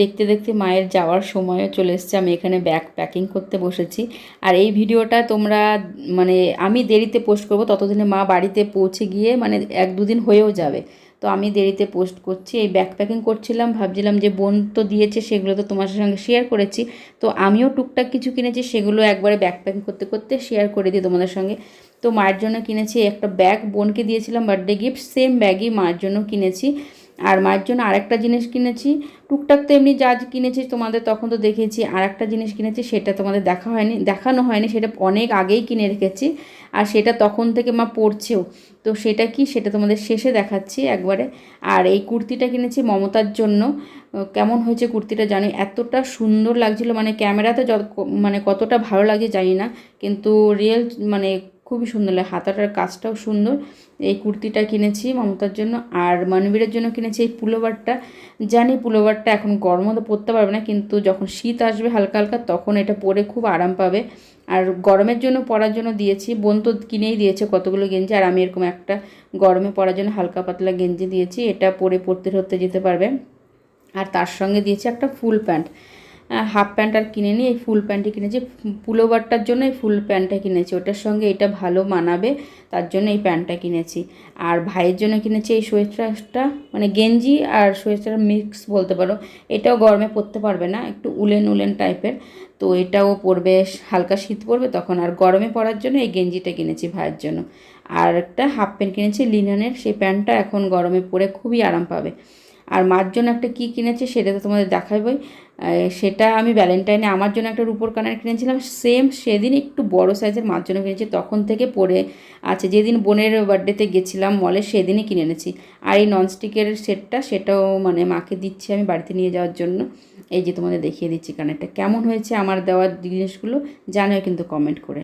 দেখতে দেখতে মায়ের যাওয়ার সময়ও চলে এসেছে। আমি এখানে ব্যাগ প্যাকিং করতে বসেছি। আর এই ভিডিওটা তোমরা মানে আমি দেরিতে পোস্ট করব, ততদিনে মা বাড়িতে পৌঁছে গিয়ে মানে 1-2 দিন হয়েও যাবে। তো আমি দেরিতে পোস্ট করছি। এই ব্যাগ প্যাকিং করছিলাম, ভাবছিলাম যে বোন তো দিয়েছে সেগুলো তো তোমার সঙ্গে শেয়ার করেছি, তো আমিও টুকটাক কিছু কিনেছি, সেগুলো একবারে ব্যাগ প্যাকিং করতে করতে শেয়ার করে দিই তোমাদের সঙ্গে। তো মায়ের জন্য কিনেছি একটা ব্যাগ, বোনকে দিয়েছিলাম বার্থডে গিফট, সেম ব্যাগই মায়ের জন্য কিনেছি। আর মায়ের জন্য আরেকটা জিনিস কিনেছি। টুকটাক তো এমনি যা কিনেছি তোমাদের তখন তো দেখেছি। আর একটা জিনিস কিনেছি, সেটা তোমাদের দেখানো হয়নি, সেটা অনেক আগেই কিনে রেখেছি, আর সেটা তখন থেকে মা পড়ছেও। তো সেটা কি, সেটা তোমাদের শেষে দেখাচ্ছি একবারে। আর এই কুর্তিটা কিনেছি মমতার জন্য। কেমন হয়েছে কুর্তিটা জানি, এতটা সুন্দর লাগছিল, মানে ক্যামেরাতে মানে কতটা ভালো লাগে জানি না, কিন্তু রিয়েল মানে খুবই সুন্দর লাগে, হাতাটার কাজটাও সুন্দর। এই কুর্তিটা কিনেছি মমতার জন্য। আর মনবীরের জন্য কিনেছি এই পুলোভারটা। জানি পুলোভারটা এখন গরম মতো পরতে পারবে না, কিন্তু যখন শীত আসবে হালকা হালকা তখন এটা পরে খুব আরাম পাবে। আর গরমের জন্য পরার জন্য দিয়েছি, বোন তো কিনেই দিয়েছে কতগুলো গেঞ্জি, আর আমি এরকম একটা গরমে পরার জন্য হালকা পাতলা গেঞ্জি দিয়েছি, এটা পরে পরতে ধরতে যেতে পারবে। আর তার সঙ্গে দিয়েছি একটা ফুল প্যান্ট। হাফ প্যান্ট আর কিনে নিই, এই ফুল প্যান্টই কিনেছি। পুলোভারটার জন্য এই ফুল প্যান্টটা কিনেছি, ওটার সঙ্গে এটা ভালো মানাবে, তার জন্য এই প্যান্টটা কিনেছি। আর ভাইয়ের জন্য কিনেছি এই সোয়েটারটা, মানে গেঞ্জি আর সোয়েটার মিক্স বলতে পারো। এটাও গরমে পরতে পারবে না, একটু উলেন উলেন টাইপের, তো এটাও পরবে, হালকা শীত পড়বে তখন। আর গরমে পরার জন্য এই গেঞ্জিটা কিনেছি ভাইয়ের জন্য। আর একটা হাফ প্যান্ট কিনেছি লিনেনের, সেই প্যান্টটা এখন গরমে পরে খুবই আরাম পাবে। আর মার জন্য একটা কী কিনেছি সেটা তো তোমাদের দেখাবই। সেটা আমি ভ্যালেন্টাইনে আমার জন্য একটা রূপোর কানের কিনেছিলাম, সেম সেদিন একটু বড় সাইজের মার জন্য কিনেছি, তখন থেকে পরে আছে, যেদিন বোনের বার্থডেতে গেছিলাম মলে সেদিনই কিনে এনেছি। আর এই ননস্টিকের সেটটা, সেটাও মানে মাকে দিচ্ছি আমি বাড়িতে নিয়ে যাওয়ার জন্য। এই যে তোমাদের দেখিয়ে দিচ্ছি কানেরটা, কেমন হয়েছে আমার দেওয়ার জিনিসগুলো জানোই কিন্তু কমেন্ট করে।